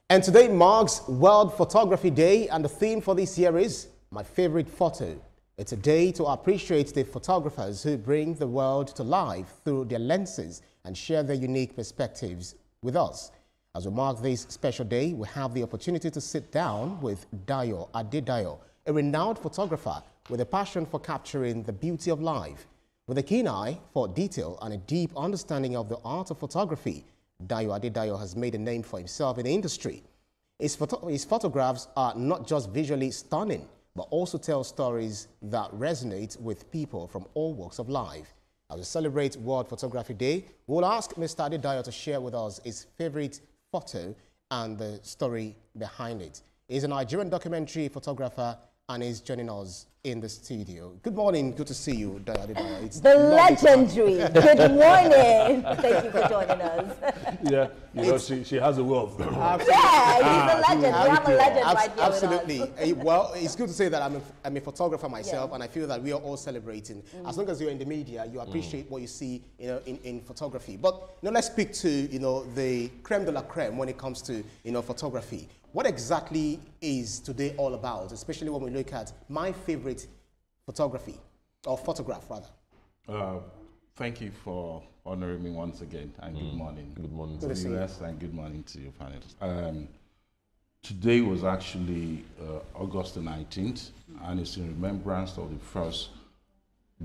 And today marks World Photography Day, and the theme for this year is My Favorite Photo. It's a day to appreciate the photographers who bring the world to life through their lenses and share their unique perspectives with us. As we mark this special day, we have the opportunity to sit down with Dayo, Adebayo, a renowned photographer with a passion for capturing the beauty of life. With a keen eye for detail and a deep understanding of the art of photography, Dayo Adebayo has made a name for himself in the industry. His photographs are not just visually stunning, but also tell stories that resonate with people from all walks of life. As we celebrate World Photography Day, we'll ask Mr. Adebayo to share with us his favorite photo and the story behind it. He's a Nigerian documentary photographer and is joining us in the studio. Good morning. Good to see you, Dayo Adebayo. It's the legendary. Good morning. Thank you for joining us. Yeah, you know, she has a way of... Yeah, he's a legend. We have a legend right here Absolutely. with us. Well, it's good to say that I'm a photographer myself, and I feel that we are all celebrating. As long as you're in the media, you appreciate what you see, in photography. But let's speak to the creme de la creme when it comes to photography. What exactly is today all about, especially when we look at my favorite photography, or photograph rather? Thank you for honoring me once again, and good morning. Good morning to you. And good morning to your panelists. Today was actually August the 19th, and it's in remembrance of the first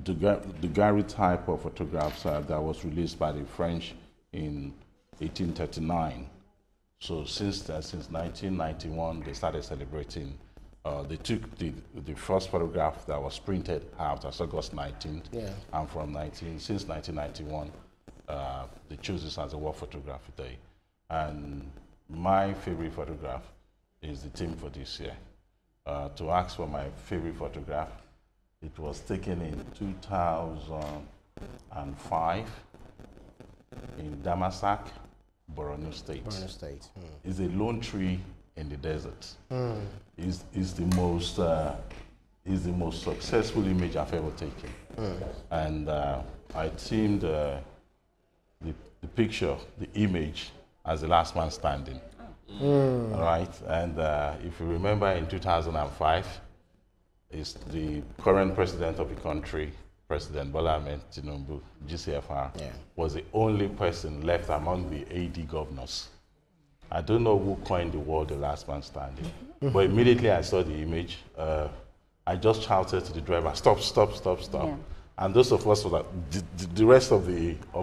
daguerreotype of photographs that was released by the French in 1839. So since 1991, they started celebrating. They took the first photograph that was printed out as August 19th, and since 1991, they chose this as a World Photography Day. And my favorite photograph is the theme for this year. To ask for my favorite photograph, it was taken in 2005 in Damasak, Borno State. It's a lone tree in the desert. It's the most successful image I've ever taken. And I themed the picture, the image, as the last man standing. Right? And if you remember, in 2005, is the current president of the country, President Bola Ahmed Tinubu, GCFR, was the only person left among the AD governors. I don't know who coined the word "the last man standing," but immediately I saw the image, I just shouted to the driver, "Stop, stop, stop, stop!" Yeah. And those of us, the rest of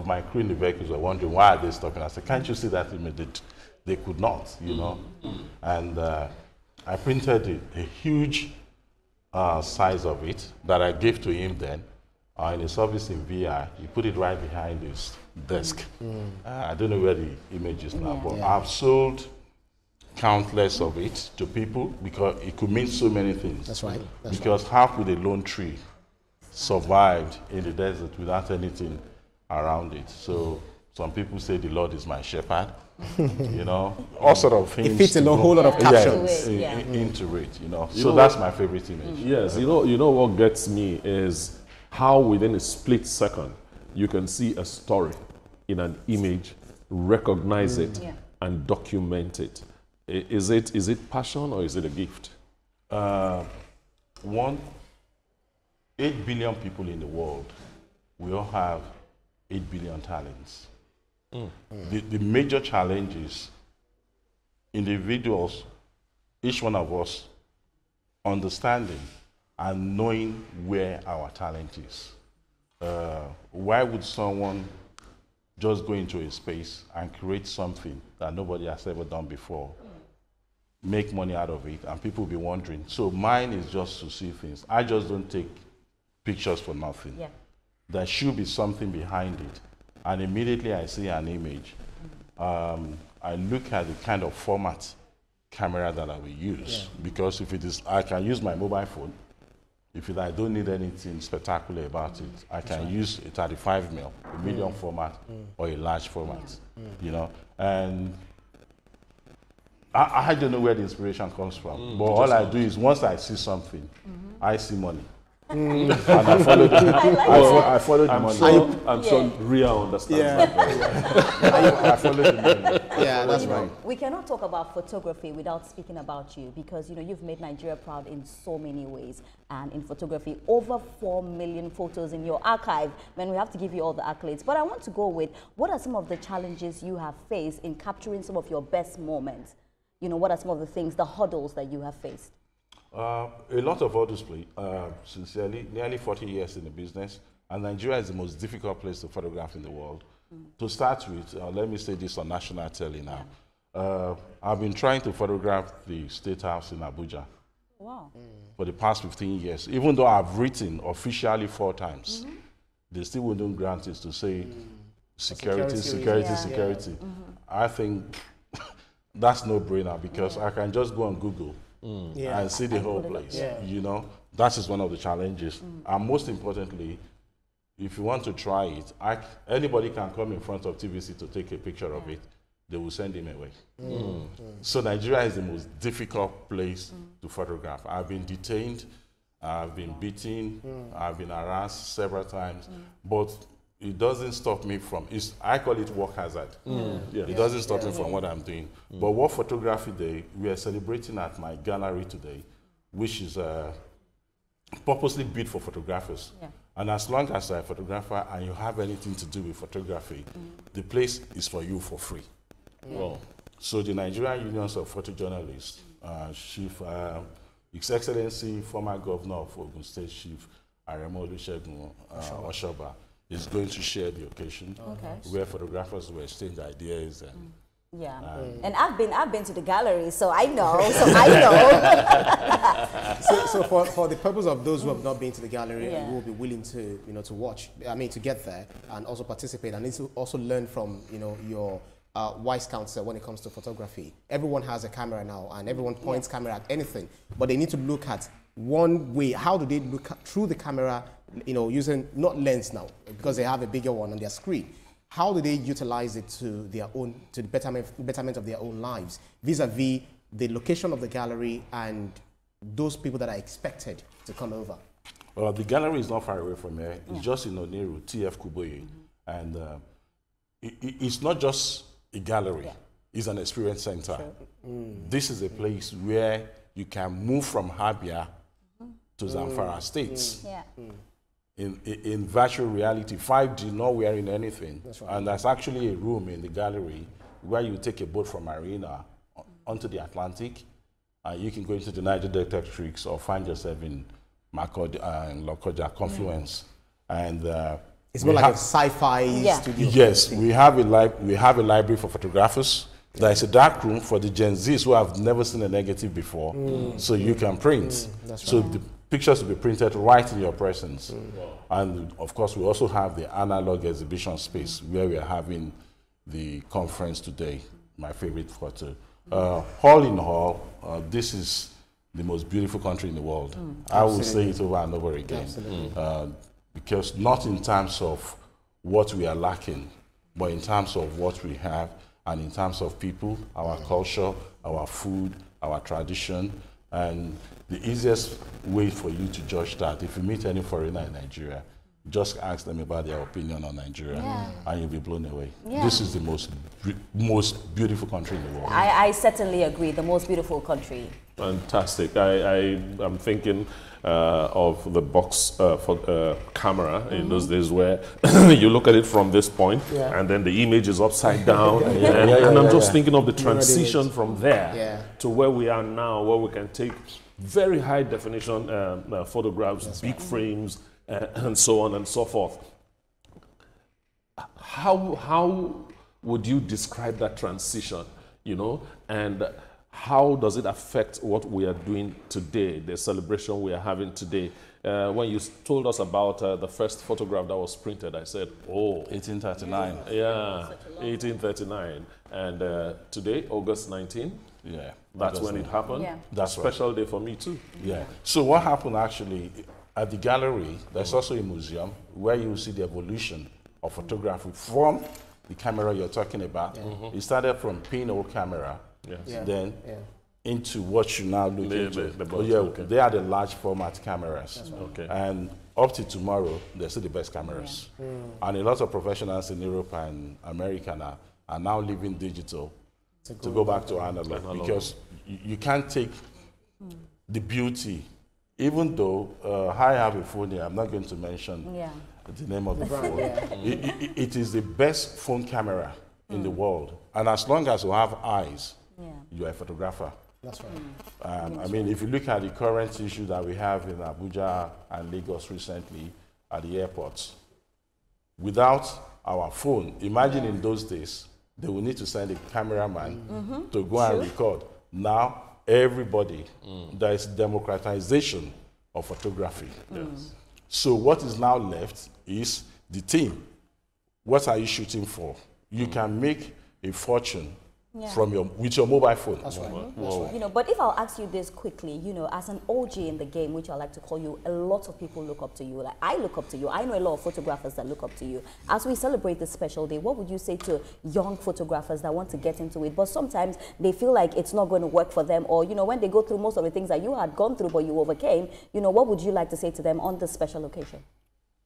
my crew in the vehicles were wondering, why are they stopping? I said, "Can't you see that image?" They could not, And I printed a huge size of it that I gave to him then. In his office in VI, he put it right behind his desk. I don't know where the image is now, but I've sold countless of it to people because it could mean so many things. That's right. Because how could a lone tree survive in the desert without anything around it? So some people say the Lord is my shepherd, all sort of things. It fits a whole lot of captions into it, So that's my favorite image. Yes, you know what gets me is how within a split second you can see a story in an image, recognize it, and document it. Is it passion or is it a gift? 8 billion people in the world, we all have 8 billion talents. The major challenge is individuals, each one of us, understanding and knowing where our talent is. Why would someone just go into a space and create something that nobody has ever done before, make money out of it, and people will be wondering? So mine is just to see things. I just don't take pictures for nothing. There should be something behind it. And immediately I see an image, I look at the kind of format camera that I will use. Because if it is, I can use my mobile phone. If I don't need anything spectacular about it, I can use a 35mm, a medium format, or a large format, And I don't know where the inspiration comes from, but all I do is once I see something, I see money. And I followed the, I followed the money. I'm sure Ria understands that. I followed the money. Yeah, that's right. We cannot talk about photography without speaking about you, because you've made Nigeria proud in so many ways. And in photography, over 4 million photos in your archive. Man, we have to give you all the accolades. But I want to go with, what are some of the challenges you have faced in capturing some of your best moments? What are some of the things, the hurdles that you have faced? A lot of hurdles, sincerely, nearly 40 years in the business, and Nigeria is the most difficult place to photograph in the world. To start with, let me say this on national telly now. I've been trying to photograph the State House in Abuja. Wow. For the past 15 years. Even though I've written officially 4 times, they still wouldn't grant it to say security. I think that's no brainer, because I can just go on Google and see the whole place. That is one of the challenges. And most importantly, if you want to try it, anybody can come in front of TVC to take a picture of it. They will send him away. So Nigeria is the most difficult place to photograph. I've been detained, I've been beaten, I've been harassed several times, but it doesn't stop me from, I call it work hazard. It doesn't stop me from what I'm doing. But World Photography Day, we are celebrating at my gallery today, which is purposely built for photographers. And as long as you're a photographer and you have anything to do with photography, the place is for you for free. So the Nigerian Unions of Photojournalists, Chief, His Excellency, former Governor of Ogun State, Chief Aremo Olusegun Oshoba, is going to share the occasion where photographers will exchange ideas and and I've been to the gallery, so I know. So for the purpose of those who have not been to the gallery and who will be willing to to watch, to get there and also participate and also learn from your wise counsel when it comes to photography. Everyone has a camera now, and everyone points camera at anything, but they need to look at one way. How do they look through the camera? Using not lens now, because they have a bigger one on their screen. How do they utilize it to the betterment of their own lives, vis-a-vis the location of the gallery and those people that are expected to come over? Well, the gallery is not far away from here. It's just in Oniru, TF Kuboye. And it's not just a gallery. It's an experience center. This is a place where you can move from Habia to Zamfara states. In virtual reality, 5G, not wearing anything. And there's actually a room in the gallery where you take a boat from Marina onto the Atlantic, and you can go into the Niger Delta Creeks or find yourself in Makurdi and Lokoja confluence. And it's more like a sci-fi studio. Yes, we have a library for photographers. There is a dark room for the Gen Zs who have never seen a negative before, so you can print. So the pictures will be printed right in your presence. And of course, we also have the analog exhibition space where we are having the conference today, my favorite photo. All in all, this is the most beautiful country in the world. I will say it over and over again. Because not in terms of what we are lacking, but in terms of what we have, and in terms of people, our culture, our food, our tradition. And the easiest way for you to judge that, if you meet any foreigner in Nigeria, just ask them about their opinion on Nigeria, and you'll be blown away. This is the most beautiful country in the world. I certainly agree, the most beautiful country. Fantastic. I'm thinking of the box camera in those days where you look at it from this point and then the image is upside down. And I'm just thinking of the transition from there to where we are now, where we can take very high definition photographs, big frames, and so on and so forth. How would you describe that transition, and how does it affect what we are doing today, the celebration we are having today? When you told us about the first photograph that was printed, I said, oh. 1839. Yeah, 1839. And today, August 19? Yeah. That's when it happened? Yeah. That's a special day for me too. Yeah. So what happened actually, at the gallery, there's also a museum where you see the evolution of photography from the camera you're talking about. It started from pinhole camera. Then into what you now look into. Okay. They are the large format cameras. Okay. And up to tomorrow, they're still the best cameras. Yeah. And a lot of professionals in Europe and America now are now leaving digital to go back to analog. Because you can't take the beauty, even though I have a phone here, I'm not going to mention the name of the phone. It is the best phone camera in the world. And as long as you have eyes, you are a photographer. That's right. I mean, if you look at the current issue that we have in Abuja and Lagos recently at the airports, without our phone, imagine in those days, they will need to send a cameraman to go and record. Now, everybody, there is democratization of photography. Yes. So what is now left is the team. What are you shooting for? You can make a fortune with your mobile phone. That's right. You know, but if I'll ask you this quickly, you know, as an OG in the game, which I like to call you, a lot of people look up to you. Like, I look up to you. I know a lot of photographers that look up to you. As we celebrate this special day, what would you say to young photographers that want to get into it, but sometimes they feel like it's not going to work for them, or, you know, when they go through most of the things that you had gone through but you overcame, you know, what would you like to say to them on this special occasion?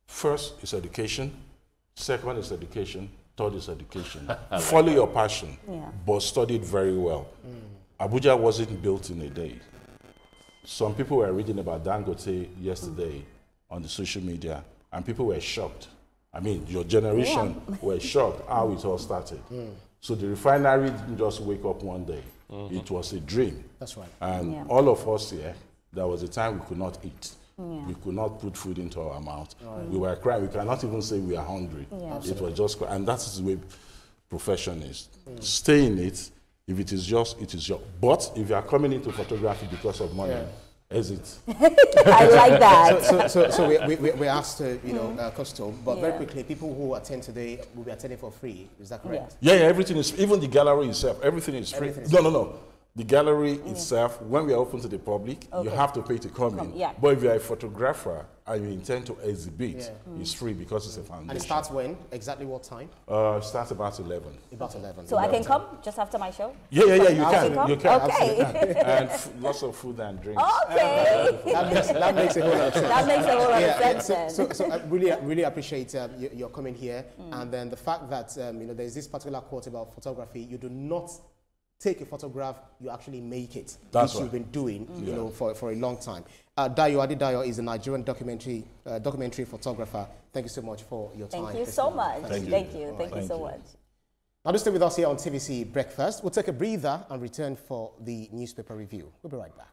First is education. Second is education. Third is education. Follow your passion, but study it very well. Abuja wasn't built in a day. Some people were reading about Dangote yesterday on the social media, and people were shocked. I mean, your generation were shocked how it all started. So the refinery didn't just wake up one day. It was a dream. That's right. And all of us here, there was a time we could not eat. We could not put food into our mouth. We were crying. We cannot even say we are hungry. It was just, and that's the way profession is. Stay in it. If it is yours, it is yours. But if you are coming into photography because of money, exit. I like that. So we asked, you know, Coastal, but very quickly, people who attend today will be attending for free. Is that correct? Yeah, everything is, even the gallery itself, everything is free. No. The gallery itself, when we are open to the public, you have to pay to come in. But if you are a photographer and you intend to exhibit, it's free because it's a foundation. And it starts when? Exactly what time? It starts about 11. About 11. So I can come just after my show? Yeah, you can. You can. Okay. And lots of food and drinks. Okay. That makes a whole lot of sense. That makes a whole lot of sense. So I really appreciate your coming here. And then the fact that, you know, there's this particular quote about photography. You do not take a photograph, you actually make it. That's which you've been doing, you know, for a long time. Adebayo is a Nigerian documentary photographer. Thank you so much for your time. Thank you so much. Thank you so much. Now, do stay with us here on TVC Breakfast. We'll take a breather and return for the newspaper review. We'll be right back.